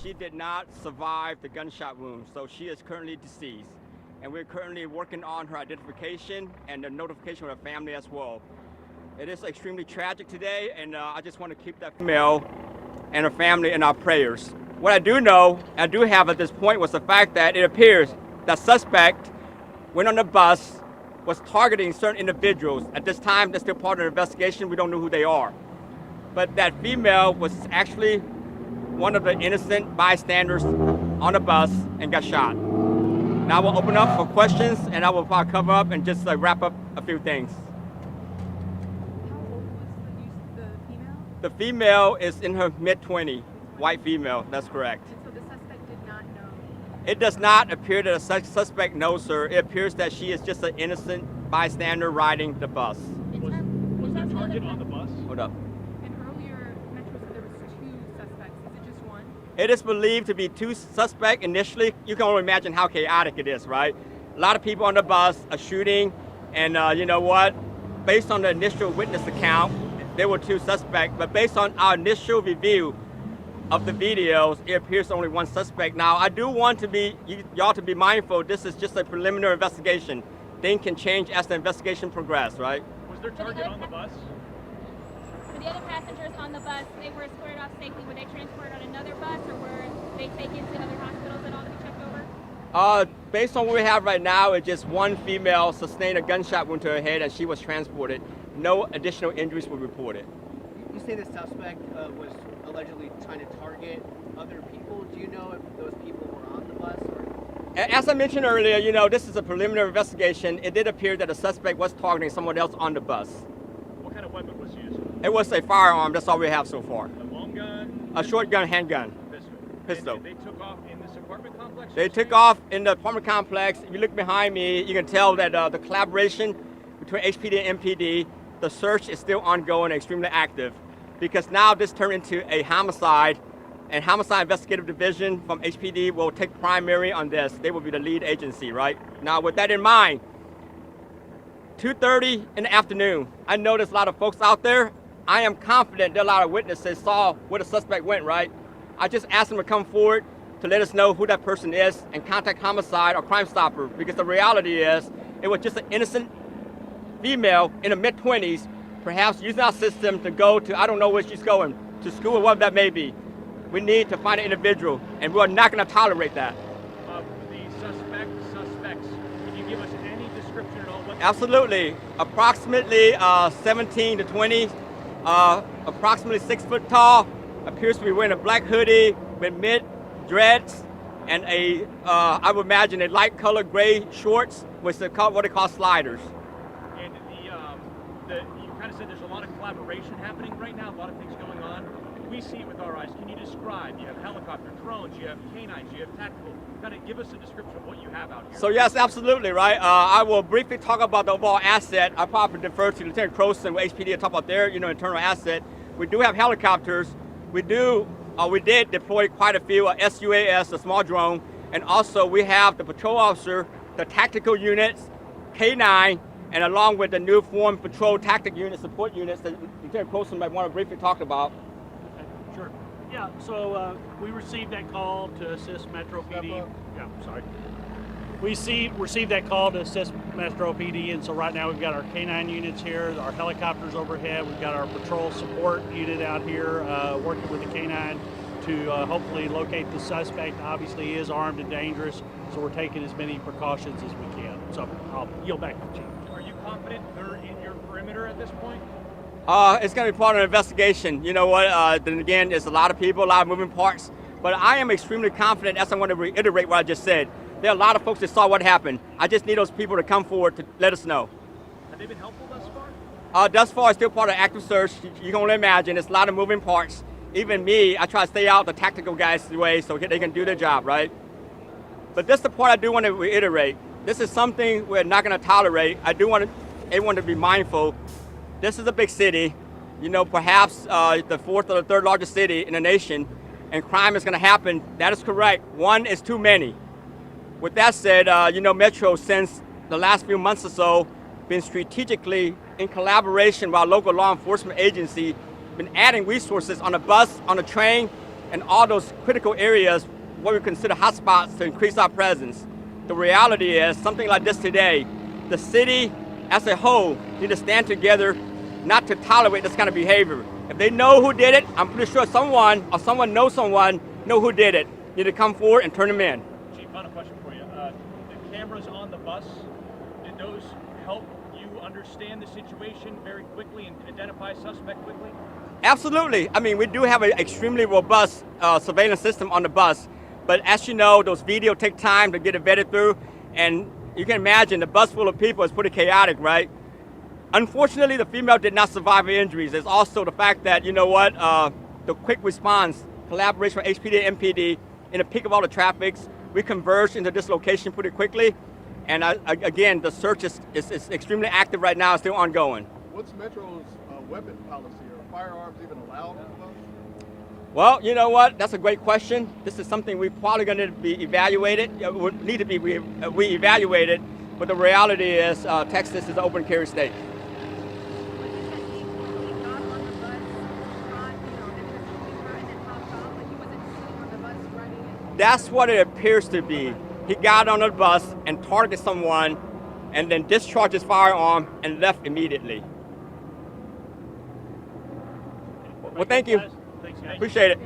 she did not survive the gunshot wound, so she is currently deceased. And we're currently working on her identification and the notification of her family as well. It is extremely tragic today, and I just want to keep that female and her family in our prayers. What I do know, I do have at this point, was the fact that it appears that suspect went on the bus, was targeting certain individuals. At this time, that's still part of the investigation. We don't know who they are. But that female was actually one of the innocent bystanders on the bus and got shot. Now we'll open up for questions, and I will probably cover up and just wrap up a few things. How old was the female? The female is in her mid-20s, white female, that's correct. And so the suspect did not know? It does not appear that a suspect knows her. It appears that she is just an innocent bystander riding the bus. Was the target on the bus? Hold up. And earlier, Metro said there was 2 suspects. Is it just one? It is believed to be 2 suspects initially. You can only imagine how chaotic it is, right? A lot of people on the bus, a shooting, and you know what? Based on the initial witness account, there were 2 suspects, but based on our initial review of the videos, it appears only 1 suspect. Now, I do want to be y'all to be mindful. This is just a preliminary investigation. Things can change as the investigation progresses, right? Was there target on the bus? For the other passengers on the bus, they were escorted off safely. Were they transported on another bus, or were they taken to other hospitals at all to be checked over? Based on what we have right now, it's just 1 female sustained a gunshot wound to her head, and she was transported. No additional injuries were reported. You say the suspect was allegedly trying to target other people. Do you know if those people were on the bus? Or? As I mentioned earlier, you know, this is a preliminary investigation. It did appear that the suspect was targeting someone else on the bus. What kind of weapon was used? It was a firearm. That's all we have so far. A long gun? A short gun, handgun. Pistol. And they took off in this apartment complex? They took off in the apartment complex. If you look behind me, you can tell that the collaboration between HPD and MPD, the search is still ongoing and extremely active, because now this turned into a homicide, and Homicide Investigative Division from HPD will take primary on this. They will be the lead agency, right? Now, with that in mind, 2:30 in the afternoon, I know there's a lot of folks out there. I am confident there are a lot of witnesses saw where the suspect went, right? I just asked them to come forward to let us know who that person is and contact Homicide or Crime Stopper, because the reality is it was just an innocent female in the mid-20s, perhaps using our system to go to, I don't know where she's going, to school or whatever that may be. We need to find an individual, and we're not going to tolerate that. The suspects, can you give us any description at all? Absolutely. Approximately 17 to 20, approximately 6 foot tall, appears to be wearing a black hoodie with mid dreads and I would imagine a light colored gray shorts with what they call sliders. And you kind of said there's a lot of collaboration happening right now, a lot of things going on. We see it with our eyes. Can you describe? You have helicopter, drones, you have canines, you have tactical. Kind of give us a description of what you have out here. So yes, absolutely, right. I will briefly talk about the overall asset. I probably defer to Lieutenant Croson with HPD to talk about their internal asset. We do have helicopters. We did deploy quite a few, SUAS, a small drone, and also we have the patrol officer, the tactical units, K9, and along with the new formed patrol tactic unit, support units that Lieutenant Croson might want to briefly talk about. Sure. Yeah, so we received that call to assist Metro PD. Yeah, sorry. We received that call to assist Metro PD, and so right now we've got our K9 units here, our helicopters overhead, we've got our patrol support unit out here working with the K9 to hopefully locate the suspect. Obviously, he is armed and dangerous, so we're taking as many precautions as we can. So I'll yield back to the Chief. Are you confident they're in your perimeter at this point? It's going to be part of an investigation. You know what? Then again, there's a lot of people, a lot of moving parts. But I am extremely confident, as I want to reiterate what I just said. There are a lot of folks that saw what happened. I just need those people to come forward to let us know. Have they been helpful thus far? Thus far, it's still part of active search. You can only imagine. There's a lot of moving parts. Even me, I try to stay out the tactical guys' way so they can do their job, right? But this is the part I do want to reiterate. This is something we're not going to tolerate. I do want everyone to be mindful. This is a big city, you know, perhaps the 4th or the 3rd largest city in the nation, and crime is going to happen. That is correct. One is too many. With that said, you know, Metro, since the last few months or so, been strategically in collaboration with our local law enforcement agency, been adding resources on a bus, on a train, in all those critical areas, what we consider hotspots, to increase our presence. The reality is, something like this today, the city as a whole need to stand together not to tolerate this kind of behavior. If they know who did it, I'm pretty sure someone know who did it. Need to come forward and turn them in. Chief, final question for you. The cameras on the bus, did those help you understand the situation very quickly and identify a suspect quickly? Absolutely. I mean, we do have an extremely robust surveillance system on the bus, but as you know, those videos take time to get it vetted through, and you can imagine the bus full of people is pretty chaotic, right? Unfortunately, the female did not survive her injuries. There's also the fact that, you know what, the quick response, collaboration with HPD and MPD, in the peak of all the traffics, we converged into this location pretty quickly. And again, the search is extremely active right now, it's still ongoing. What's Metro's weapon policy? Are firearms even allowed on the bus? Well, you know what, that's a great question. This is something we're probably going to be evaluated, would need to be re-evaluated, but the reality is Texas is an open carry state. That's what it appears to be. He got on the bus and targeted someone and then discharged his firearm and left immediately. Well, thank you. Thanks, guys. Appreciate it.